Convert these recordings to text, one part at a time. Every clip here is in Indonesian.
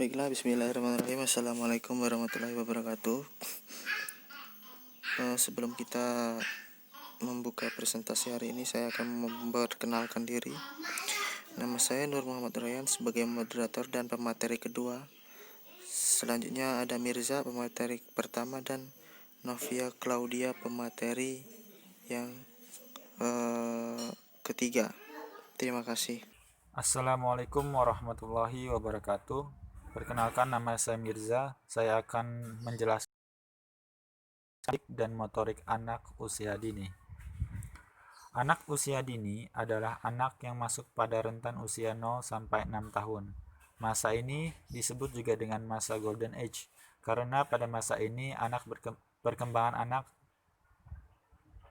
Baiklah, bismillahirrahmanirrahim. Assalamualaikum warahmatullahi wabarakatuh. Sebelum kita membuka presentasi hari ini, saya akan memperkenalkan diri. Nama saya Nur Muhammad Rayyan sebagai moderator dan pemateri kedua. Selanjutnya ada Mirza, pemateri pertama, dan Novia Claudia, pemateri yang ketiga. Terima kasih. Assalamualaikum warahmatullahi wabarakatuh. Perkenalkan, nama saya Mirza. Saya akan menjelaskan dan motorik anak usia dini. Anak usia dini adalah anak yang masuk pada rentan usia 0 sampai 6 tahun. Masa ini disebut juga dengan masa Golden Age, karena pada masa ini perkembangan anak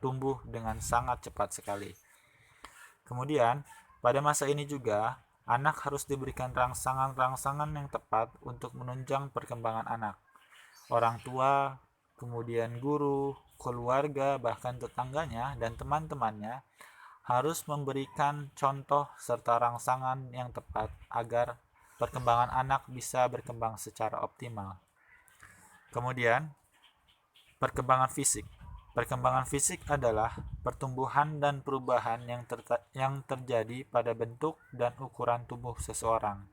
tumbuh dengan sangat cepat sekali. Kemudian, pada masa ini juga, anak harus diberikan rangsangan-rangsangan yang tepat untuk menunjang perkembangan anak. Orang tua, kemudian guru, keluarga, bahkan tetangganya dan teman-temannya harus memberikan contoh serta rangsangan yang tepat agar perkembangan anak bisa berkembang secara optimal. Kemudian, perkembangan fisik. Perkembangan fisik adalah pertumbuhan dan perubahan yang terjadi pada bentuk dan ukuran tubuh seseorang.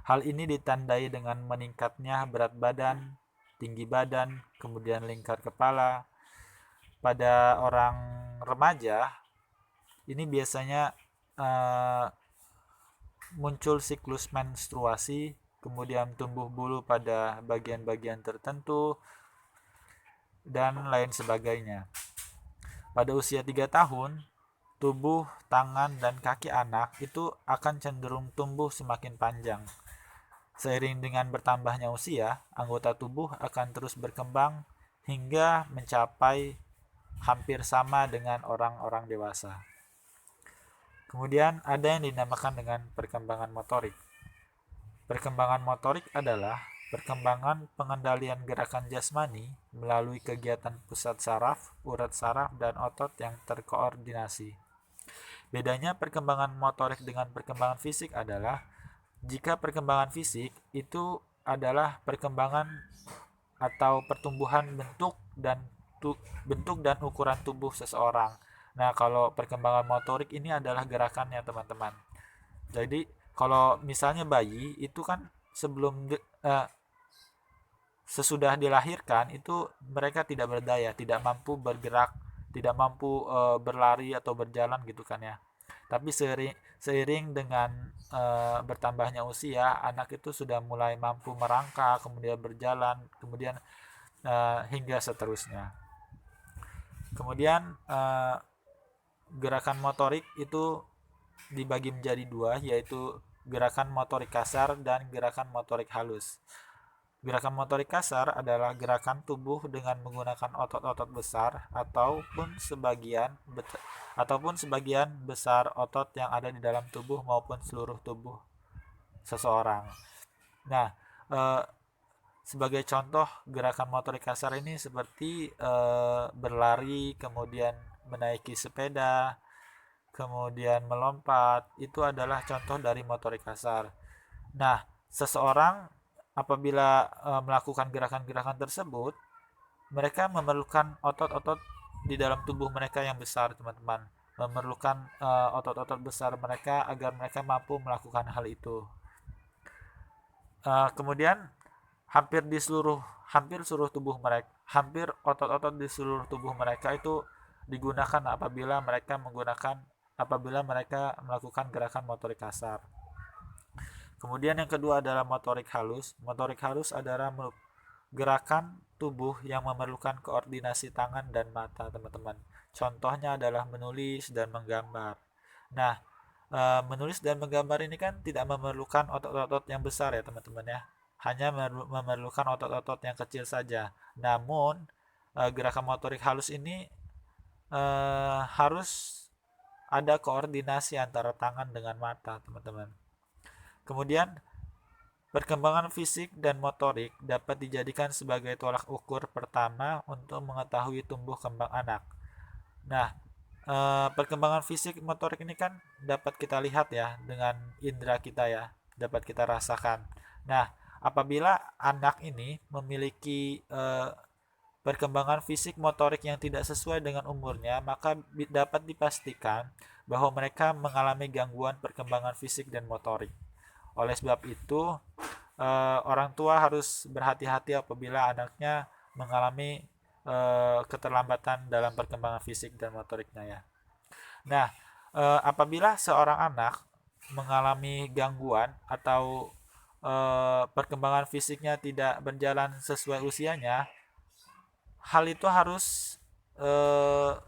Hal ini ditandai dengan meningkatnya berat badan, tinggi badan, kemudian lingkar kepala. Pada orang remaja, ini biasanya muncul siklus menstruasi, kemudian tumbuh bulu pada bagian-bagian tertentu, dan lain sebagainya. Pada usia 3 tahun, tubuh, tangan, dan kaki anak itu akan cenderung tumbuh semakin panjang. Seiring dengan bertambahnya usia, anggota tubuh akan terus berkembang hingga mencapai hampir sama dengan orang-orang dewasa. Kemudian ada yang dinamakan dengan perkembangan motorik. Perkembangan motorik adalah perkembangan pengendalian gerakan jasmani melalui kegiatan pusat saraf, urat saraf, dan otot yang terkoordinasi. Bedanya perkembangan motorik dengan perkembangan fisik adalah jika perkembangan fisik itu adalah perkembangan atau pertumbuhan bentuk dan ukuran tubuh seseorang. Nah, kalau perkembangan motorik ini adalah gerakannya, teman-teman. Jadi, kalau misalnya bayi itu kan sesudah dilahirkan itu mereka tidak berdaya, tidak mampu bergerak, tidak mampu berlari atau berjalan gitu kan ya. Tapi seiring dengan bertambahnya usia, anak itu sudah mulai mampu merangkak, kemudian berjalan, kemudian hingga seterusnya. Kemudian gerakan motorik itu dibagi menjadi dua, yaitu gerakan motorik kasar dan gerakan motorik halus. Gerakan motorik kasar adalah gerakan tubuh dengan menggunakan otot-otot besar ataupun sebagian besar otot yang ada di dalam tubuh maupun seluruh tubuh seseorang. Nah, sebagai contoh gerakan motorik kasar ini seperti berlari, kemudian menaiki sepeda, kemudian melompat. Itu adalah contoh dari motorik kasar. Nah, seseorang apabila melakukan gerakan-gerakan tersebut, mereka memerlukan otot-otot di dalam tubuh mereka yang besar, teman-teman. Memerlukan otot-otot besar mereka agar mereka mampu melakukan hal itu. Kemudian hampir seluruh tubuh mereka, hampir otot-otot di seluruh tubuh mereka itu digunakan apabila mereka melakukan gerakan motorik kasar. Kemudian yang kedua adalah motorik halus. Motorik halus adalah gerakan tubuh yang memerlukan koordinasi tangan dan mata, teman-teman. Contohnya adalah menulis dan menggambar. Nah, menulis dan menggambar ini kan tidak memerlukan otot-otot yang besar ya, teman-teman ya. Hanya memerlukan otot-otot yang kecil saja. Namun, gerakan motorik halus ini harus ada koordinasi antara tangan dengan mata, teman-teman. Kemudian, perkembangan fisik dan motorik dapat dijadikan sebagai tolak ukur pertama untuk mengetahui tumbuh kembang anak. Nah, perkembangan fisik motorik ini kan dapat kita lihat ya dengan indera kita ya, dapat kita rasakan. Nah, Apabila anak ini memiliki perkembangan fisik motorik yang tidak sesuai dengan umurnya, maka dapat dipastikan bahwa mereka mengalami gangguan perkembangan fisik dan motorik. Oleh sebab itu, orang tua harus berhati-hati apabila anaknya mengalami keterlambatan dalam perkembangan fisik dan motoriknya ya. Nah, apabila seorang anak mengalami gangguan atau perkembangan fisiknya tidak berjalan sesuai usianya, hal itu harus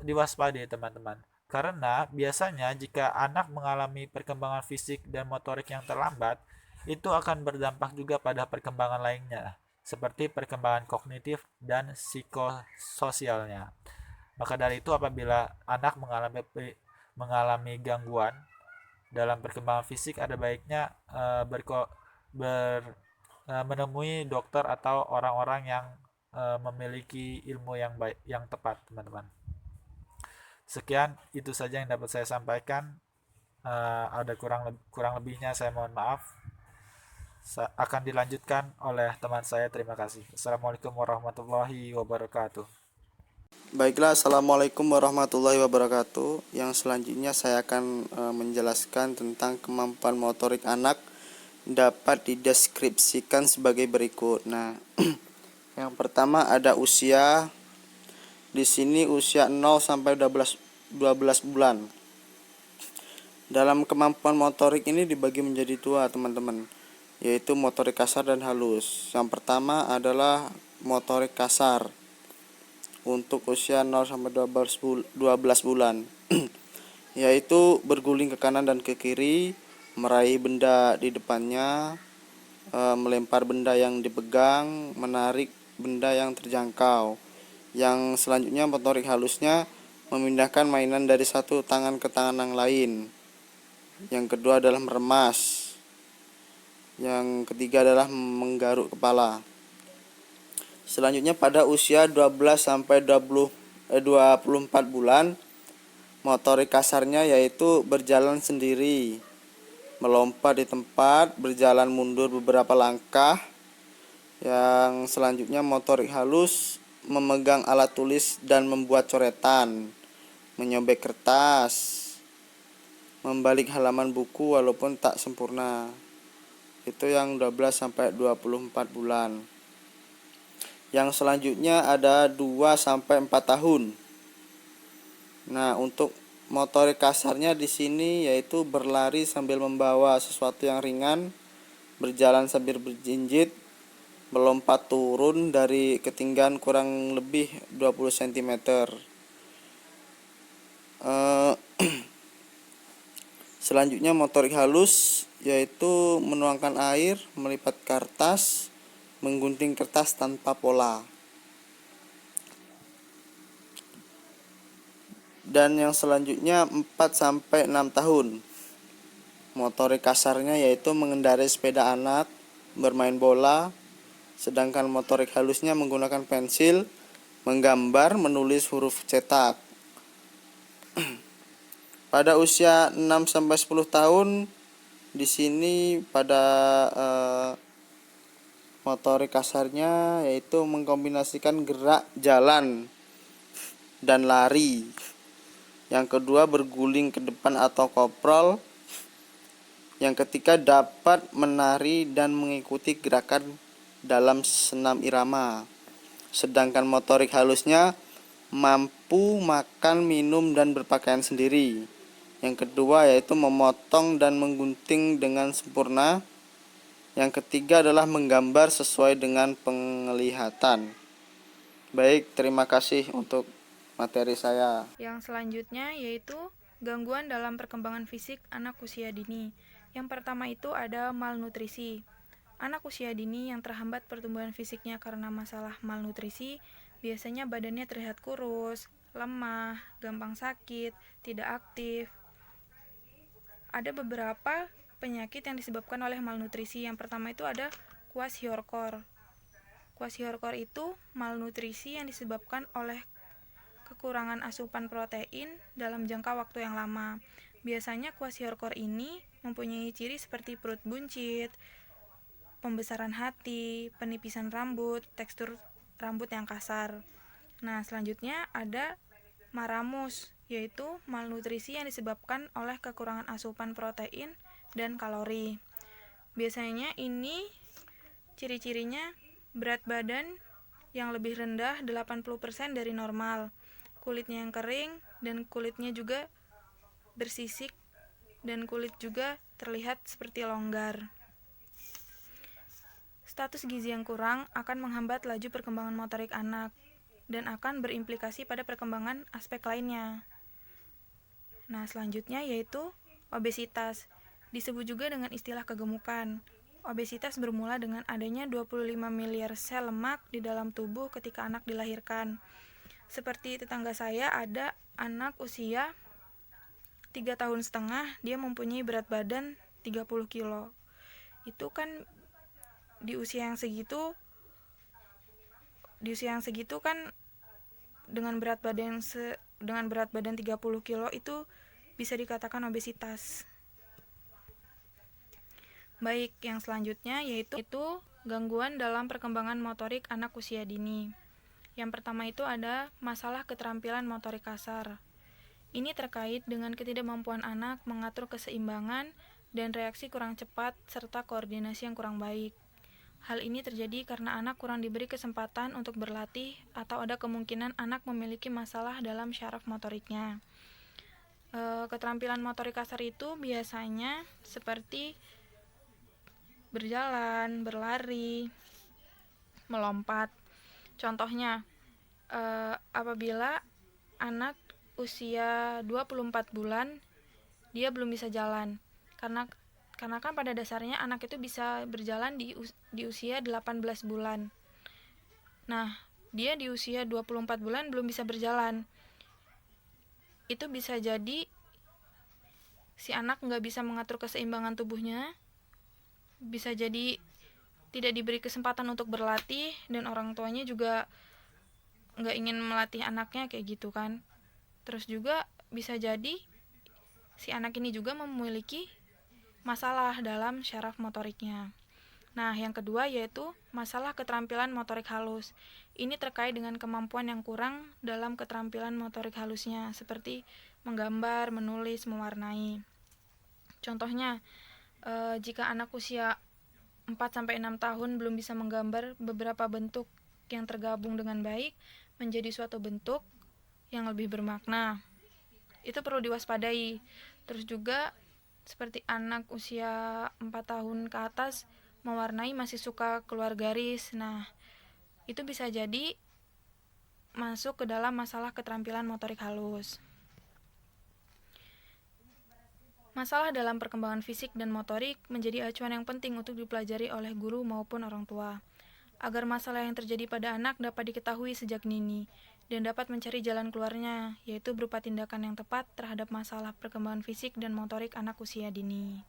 diwaspadai teman-teman. Karena biasanya jika anak mengalami perkembangan fisik dan motorik yang terlambat, itu akan berdampak juga pada perkembangan lainnya, seperti perkembangan kognitif dan psikososialnya. Maka dari itu apabila anak mengalami gangguan dalam perkembangan fisik, ada baiknya menemui dokter atau orang-orang yang memiliki ilmu yang baik, yang tepat, teman-teman. Sekian, itu saja yang dapat saya sampaikan. Ada kurang lebihnya saya mohon maaf. Akan dilanjutkan oleh teman saya. Terima kasih. Assalamualaikum warahmatullahi wabarakatuh. Baiklah, assalamualaikum warahmatullahi wabarakatuh. Yang selanjutnya saya akan menjelaskan tentang kemampuan motorik anak dapat dideskripsikan sebagai berikut. Nah, yang pertama ada usia. Di sini usia 0 sampai 12 bulan. Dalam kemampuan motorik ini dibagi menjadi dua, teman-teman, yaitu motorik kasar dan halus. Yang pertama adalah motorik kasar untuk usia 0 sampai 12 bulan, yaitu berguling ke kanan dan ke kiri, meraih benda di depannya, melempar benda yang dipegang, menarik benda yang terjangkau. Yang selanjutnya motorik halusnya memindahkan mainan dari satu tangan ke tangan yang lain. Yang kedua adalah meremas. Yang ketiga adalah menggaruk kepala. Selanjutnya pada usia 12 sampai 24 bulan, motorik kasarnya yaitu berjalan sendiri, melompat di tempat, berjalan mundur beberapa langkah. Yang selanjutnya motorik halus, memegang alat tulis dan membuat coretan, menyobek kertas, membalik halaman buku walaupun tak sempurna. Itu yang 12 sampai 24 bulan. Yang selanjutnya ada 2 sampai 4 tahun. Nah, untuk motorik kasarnya di sini yaitu berlari sambil membawa sesuatu yang ringan, berjalan sambil berjinjit, melompat turun dari ketinggian kurang lebih 20 cm. Selanjutnya motorik halus yaitu menuangkan air, melipat kertas, menggunting kertas tanpa pola. Dan yang selanjutnya 4 sampai 6 tahun. Motorik kasarnya yaitu mengendarai sepeda anak, bermain bola, sedangkan motorik halusnya menggunakan pensil, menggambar, menulis huruf cetak. Pada usia 6 sampai 10 tahun di sini pada motorik kasarnya yaitu mengkombinasikan gerak jalan dan lari. Yang kedua berguling ke depan atau koprol. Yang ketiga dapat menari dan mengikuti gerakan dalam senam irama. Sedangkan motorik halusnya mampu makan, minum, dan berpakaian sendiri. Yang kedua yaitu memotong dan menggunting dengan sempurna. Yang ketiga adalah menggambar sesuai dengan penglihatan. Baik, terima kasih untuk materi saya. Yang selanjutnya yaitu gangguan dalam perkembangan fisik anak usia dini. Yang pertama itu ada malnutrisi. Anak usia dini yang terhambat pertumbuhan fisiknya karena masalah malnutrisi, biasanya badannya terlihat kurus, lemah, gampang sakit, tidak aktif. Ada beberapa penyakit yang disebabkan oleh malnutrisi. Yang pertama itu ada kwashiorkor. Kwashiorkor itu malnutrisi yang disebabkan oleh kekurangan asupan protein dalam jangka waktu yang lama. Biasanya kwashiorkor ini mempunyai ciri seperti perut buncit, pembesaran hati, penipisan rambut, tekstur rambut yang kasar. Nah, selanjutnya ada maramus, yaitu malnutrisi yang disebabkan oleh kekurangan asupan protein dan kalori. Biasanya ini ciri-cirinya berat badan yang lebih rendah 80% dari normal, kulitnya yang kering dan kulitnya juga bersisik dan kulit juga terlihat seperti longgar. Status gizi yang kurang akan menghambat laju perkembangan motorik anak dan akan berimplikasi pada perkembangan aspek lainnya. Nah, selanjutnya yaitu obesitas. Disebut juga dengan istilah kegemukan. Obesitas bermula dengan adanya 25 miliar sel lemak di dalam tubuh ketika anak dilahirkan. Seperti tetangga saya ada anak usia 3,5 tahun, dia mempunyai berat badan 30 kilo. Itu kan di usia yang segitu kan dengan berat badan 30 kilo itu bisa dikatakan obesitas. Baik, yang selanjutnya yaitu gangguan dalam perkembangan motorik anak usia dini. Yang pertama itu ada masalah keterampilan motorik kasar. Ini terkait dengan ketidakmampuan anak mengatur keseimbangan dan reaksi kurang cepat serta koordinasi yang kurang baik. Hal ini terjadi karena anak kurang diberi kesempatan untuk berlatih atau ada kemungkinan anak memiliki masalah dalam syaraf motoriknya. Keterampilan motorik kasar itu biasanya seperti berjalan, berlari, melompat. Contohnya, apabila anak usia 24 bulan dia belum bisa jalan karena kan pada dasarnya anak itu bisa berjalan di usia 18 bulan. Nah, dia di usia 24 bulan belum bisa berjalan. Itu bisa jadi si anak nggak bisa mengatur keseimbangan tubuhnya, bisa jadi tidak diberi kesempatan untuk berlatih, dan orang tuanya juga nggak ingin melatih anaknya kayak gitu kan. Terus juga bisa jadi si anak ini juga memiliki masalah dalam syaraf motoriknya. Nah, yang kedua yaitu masalah keterampilan motorik halus. Ini terkait dengan kemampuan yang kurang dalam keterampilan motorik halusnya, seperti menggambar, menulis, mewarnai. Contohnya, jika anak usia 4-6 tahun belum bisa menggambar beberapa bentuk yang tergabung dengan baik menjadi suatu bentuk yang lebih bermakna, itu perlu diwaspadai. Terus juga seperti anak usia 4 tahun ke atas mewarnai masih suka keluar garis. Nah, itu bisa jadi masuk ke dalam masalah keterampilan motorik halus. Masalah dalam perkembangan fisik dan motorik menjadi acuan yang penting untuk dipelajari oleh guru maupun orang tua, agar masalah yang terjadi pada anak dapat diketahui sejak dini dan dapat mencari jalan keluarnya, yaitu berupa tindakan yang tepat terhadap masalah perkembangan fisik dan motorik anak usia dini.